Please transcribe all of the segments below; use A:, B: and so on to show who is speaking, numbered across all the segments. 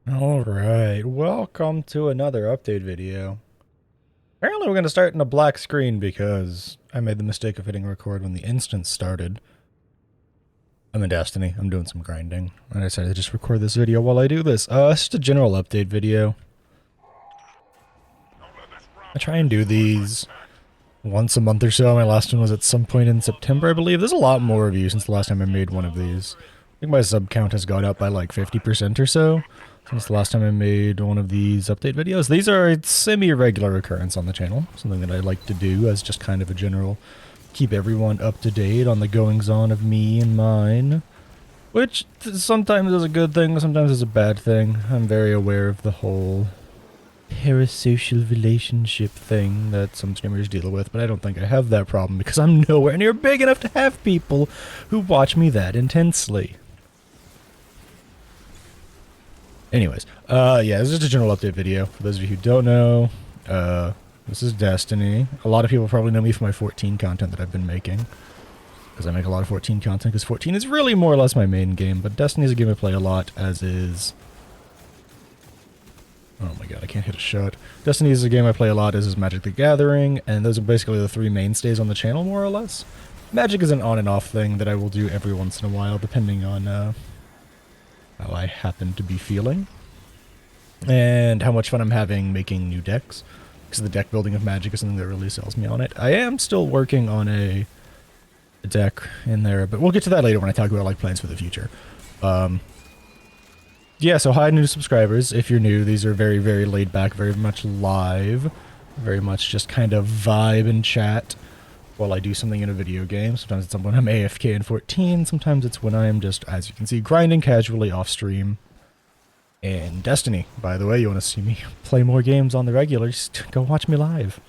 A: Alright, welcome to another update video. Apparently we're going to start in a black screen because I made the mistake of hitting record when the instance started. I'm in Destiny, I'm doing some grinding, and I decided to just record this video while I do this. It's just a general update video. I try and do these once a month or so. My last one was at some point in September, I believe. There's a lot more of you since the last time I made one of these. I think my sub count has gone up by like 50% or so since the last time I made one of these update videos. These are a semi-regular occurrence on the channel, something that I like to do as just kind of a general keep everyone up to date on the goings-on of me and mine, which sometimes is a good thing, sometimes is a bad thing. I'm very aware of the whole parasocial relationship thing that some streamers deal with, but I don't think I have that problem because I'm nowhere near big enough to have people who watch me that intensely. Anyways, yeah, this is just a general update video. For those of you who don't know, this is Destiny. A lot of people probably know me for my 14 content that I've been making, because I make a lot of 14 content, because 14 is really more or less my main game, but Destiny is a game I play a lot, as is... Oh my god, I can't hit a shot. Destiny is a game I play a lot, as is Magic the Gathering, and those are basically the three mainstays on the channel, more or less. Magic is an on and off thing that I will do every once in a while, depending on how I happen to be feeling, and how much fun I'm having making new decks, because the deck building of Magic is something that really sells me on it. I am still working on a deck in there, but we'll get to that later when I talk about like plans for the future. Yeah, so hi new subscribers. If you're new, these are very, very laid back, very much live, very much just kind of vibe and chat while I do something in a video game. Sometimes it's when I'm AFK in 14, sometimes it's when I'm just, as you can see, grinding casually off stream. And Destiny, by the way, you want to see me play more games on the regular, just go watch me live.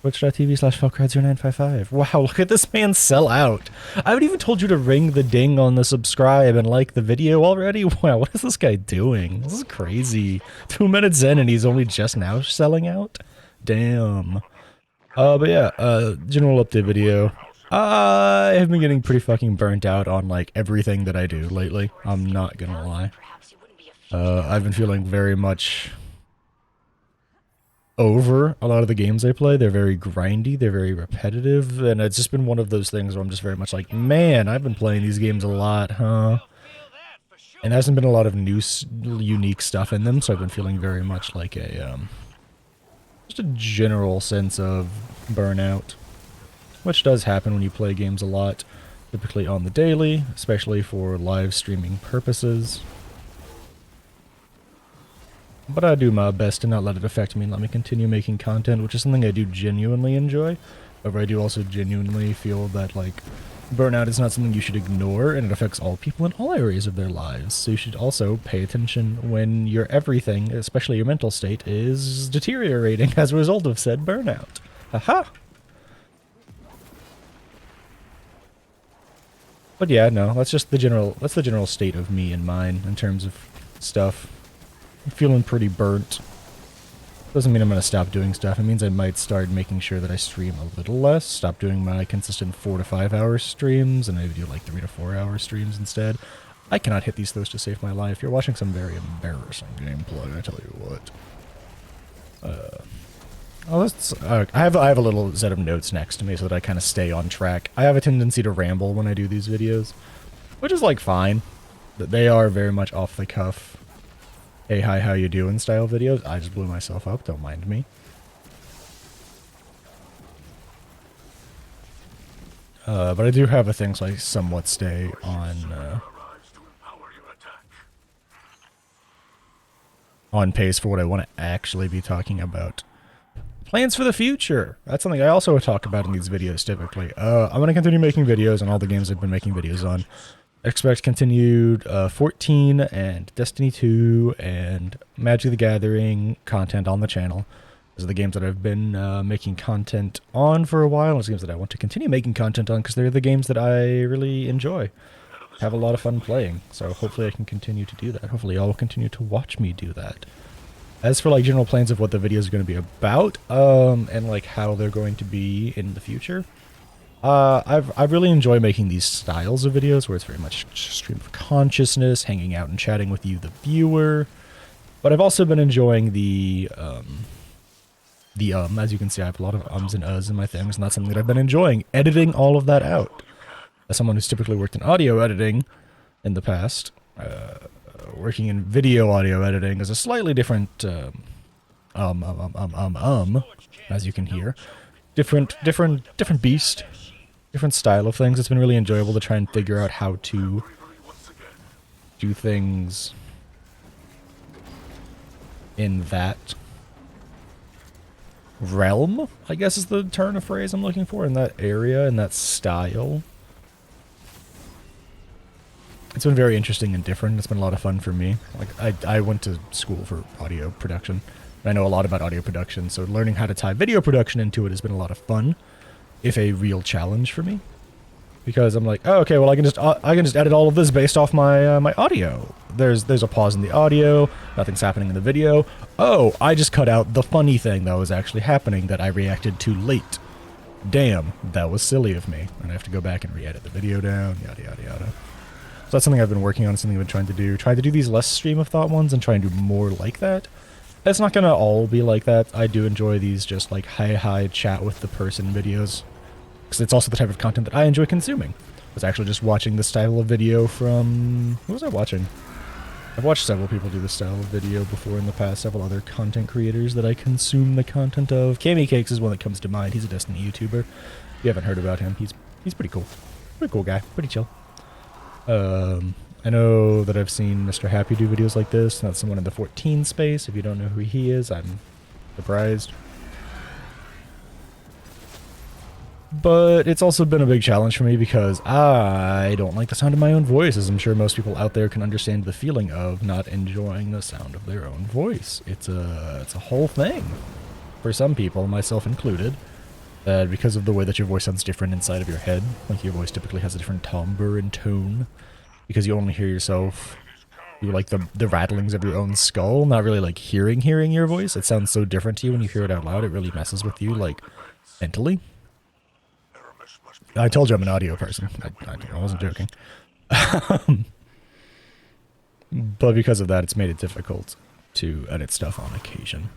A: Twitch.tv/Felkrad0955. Wow, look at this man sell out. I haven't even told you to ring the ding on the subscribe and like the video already. Wow, what is this guy doing? This is crazy. 2 minutes in and he's only just now selling out? Damn. But yeah, general update video. I have been getting pretty fucking burnt out on like everything that I do lately. I'm not gonna lie. I've been feeling very much over a lot of the games I play. They're very grindy, they're very repetitive, and it's just been one of those things where I'm just very much like, man, I've been playing these games a lot, huh? And there hasn't been a lot of new, unique stuff in them, so I've been feeling very much like a, just a general sense of burnout, which does happen when you play games a lot, typically on the daily, especially for live streaming purposes. But I do my best to not let it affect me and let me continue making content, which is something I do genuinely enjoy. However, I do also genuinely feel that, like, burnout is not something you should ignore, and it affects all people in all areas of their lives. So you should also pay attention when your everything, especially your mental state, is deteriorating as a result of said burnout. Haha! But yeah, no, that's just the general state of me and mine in terms of stuff. I'm feeling pretty burnt. Doesn't mean I'm going to stop doing stuff. It means I might start making sure that I stream a little less. Stop doing my consistent 4 to 5 hour streams and maybe do like 3 to 4 hour streams instead. I cannot hit these throws to save my life. You're watching some very embarrassing gameplay, I tell you what. I have a little set of notes next to me so that I kind of stay on track. I have a tendency to ramble when I do these videos, which is like fine, but they are very much off the cuff. Hey, hi, how you doing style videos. I just blew myself up, don't mind me. But I do have a thing so I somewhat stay on pace for what I want to actually be talking about. Plans for the future. That's something I also talk about in these videos typically. I'm going to continue making videos on all the games I've been making videos on. Expect continued 14 and Destiny 2 and Magic the Gathering content on the channel. Those are the games that I've been making content on for a while. Those games that I want to continue making content on because they're the games that I really enjoy. Have a lot of fun playing. So hopefully I can continue to do that. Hopefully y'all will continue to watch me do that. As for like general plans of what the videos are going to be about, and like how they're going to be in the future, I really enjoy making these styles of videos where it's very much stream of consciousness, hanging out and chatting with you, the viewer, But I've also been enjoying as you can see, I have a lot of ums and uhs in my things, and that's something that I've been enjoying, editing all of that out. As someone who's typically worked in audio editing in the past, working in video audio editing is a slightly different, as you can hear. Different beast, different style of things. It's been really enjoyable to try and figure out how to do things in that realm, I guess is the turn of phrase I'm looking for, in that area, in that style. It's been very interesting and different. It's been a lot of fun for me. Like, I went to school for audio production. I know a lot about audio production, so learning how to tie video production into it has been a lot of fun, if a real challenge for me. Because I'm like, oh, okay, well I can just edit all of this based off my my audio. There's a pause in the audio, nothing's happening in the video. Oh, I just cut out the funny thing that was actually happening that I reacted to late. Damn, that was silly of me. And I have to go back and re-edit the video down, yada yada yada. So that's something I've been working on, something I've been trying to do. Try to do these less stream of thought ones and try and do more like that. It's not gonna all be like that. I do enjoy these just like hi chat with the person videos. Because it's also the type of content that I enjoy consuming. I was actually just watching this style of video from... Who was I watching? I've watched several people do this style of video before in the past, several other content creators that I consume the content of. Cammy Cakes is one that comes to mind. He's a Destiny YouTuber. If you haven't heard about him, he's pretty cool. Pretty cool guy. Pretty chill. I know that I've seen Mr. Happy do videos like this. That's someone in the 14 space. If you don't know who he is, I'm surprised. But it's also been a big challenge for me because I don't like the sound of my own voice, as I'm sure most people out there can understand the feeling of not enjoying the sound of their own voice. It's a whole thing for some people, myself included, that because of the way that your voice sounds different inside of your head, like your voice typically has a different timbre and tone, because you only hear yourself, you like the rattlings of your own skull, not really like hearing your voice. It sounds so different to you when you hear it out loud. It really messes with you, like, mentally. I told you I'm an audio person. I wasn't joking. But because of that, it's made it difficult to edit stuff on occasion.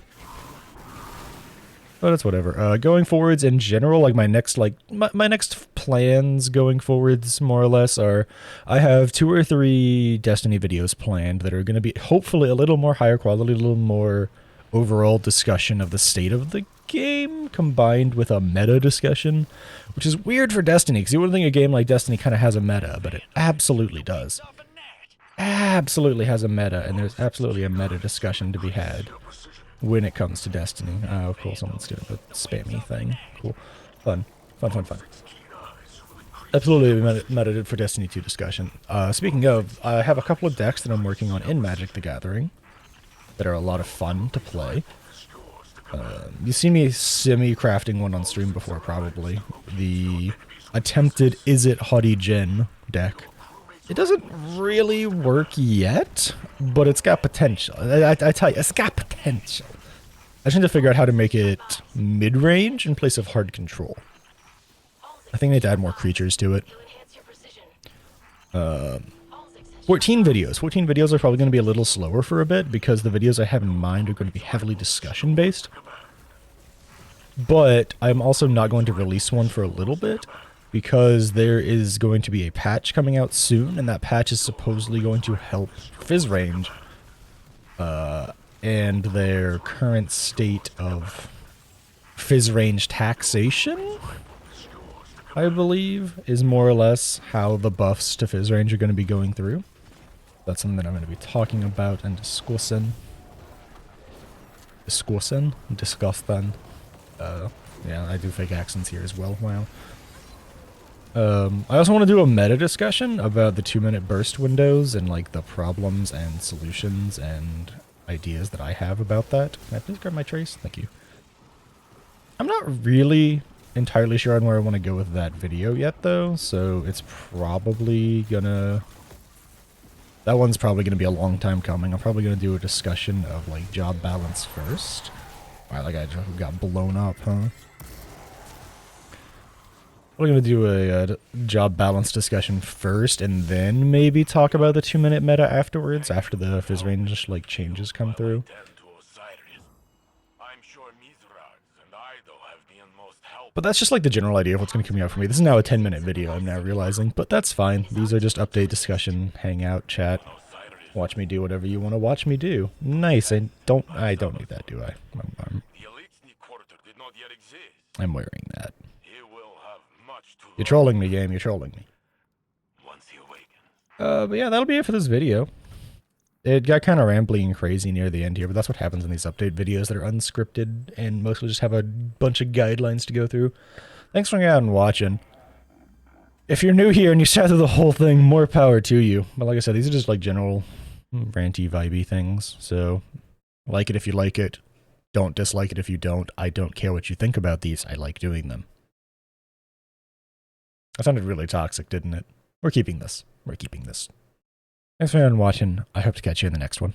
A: But it's whatever. Going forwards in general, like my next plans going forwards, more or less, are I have 2 or 3 Destiny videos planned that are going to be hopefully a little more higher quality, a little more overall discussion of the state of the game, combined with a meta discussion, which is weird for Destiny, because you wouldn't think a game like Destiny kind of has a meta, but it absolutely does. Absolutely has a meta, and there's absolutely a meta discussion to be had when it comes to Destiny. Oh, cool, someone's doing a spammy thing. Cool. Fun. Absolutely meta for Destiny 2 discussion. Speaking of, I have a couple of decks that I'm working on in Magic the Gathering that are a lot of fun to play. You've seen me semi-crafting one on stream before, probably. The attempted Is It Haughty Djinn deck. It doesn't really work yet, but it's got potential. I tell you, it's got potential. I just need to figure out how to make it mid-range in place of hard control. I think I need to add more creatures to it. 14 videos. 14 videos are probably going to be a little slower for a bit because the videos I have in mind are going to be heavily discussion-based. But I'm also not going to release one for a little bit because there is going to be a patch coming out soon, and that patch is supposedly going to help Fizz range and their current state of Fizz range taxation, I believe, is more or less how the buffs to Fizz range are going to be going through. That's something that I'm going to be talking about and discussing. Discussing? Yeah, I do fake accents here as well. Wow. I also want to do a meta discussion about the 2-minute burst windows and like the problems and solutions and ideas that I have about that. Can I please grab my trace? Thank you. I'm not really entirely sure on where I want to go with that video yet, though, so it's probably gonna... That one's probably gonna be a long time coming. I'm probably gonna do a discussion of, like, job balance first. Wow, that guy got blown up, huh? we're gonna do a job balance discussion first, and then maybe talk about the 2-minute meta afterwards, after the fizz range like changes come through. But that's just like the general idea of what's going to come out for me. This is now a 10-minute video, I'm now realizing, but that's fine. These are just update, discussion, hangout, chat. Watch me do whatever you want to watch me do. Nice. I don't need that, do I? I'm wearing that. You're trolling me, game. You're trolling me. But yeah, that'll be it for this video. It got kind of rambly and crazy near the end here, but that's what happens in these update videos that are unscripted and mostly just have a bunch of guidelines to go through. Thanks for hanging out and watching. If you're new here and you sat through the whole thing, more power to you. But like I said, these are just like general ranty, vibey things. So, like it if you like it. Don't dislike it if you don't. I don't care what you think about these. I like doing them. That sounded really toxic, didn't it? We're keeping this. We're keeping this. Thanks for watching. I hope to catch you in the next one.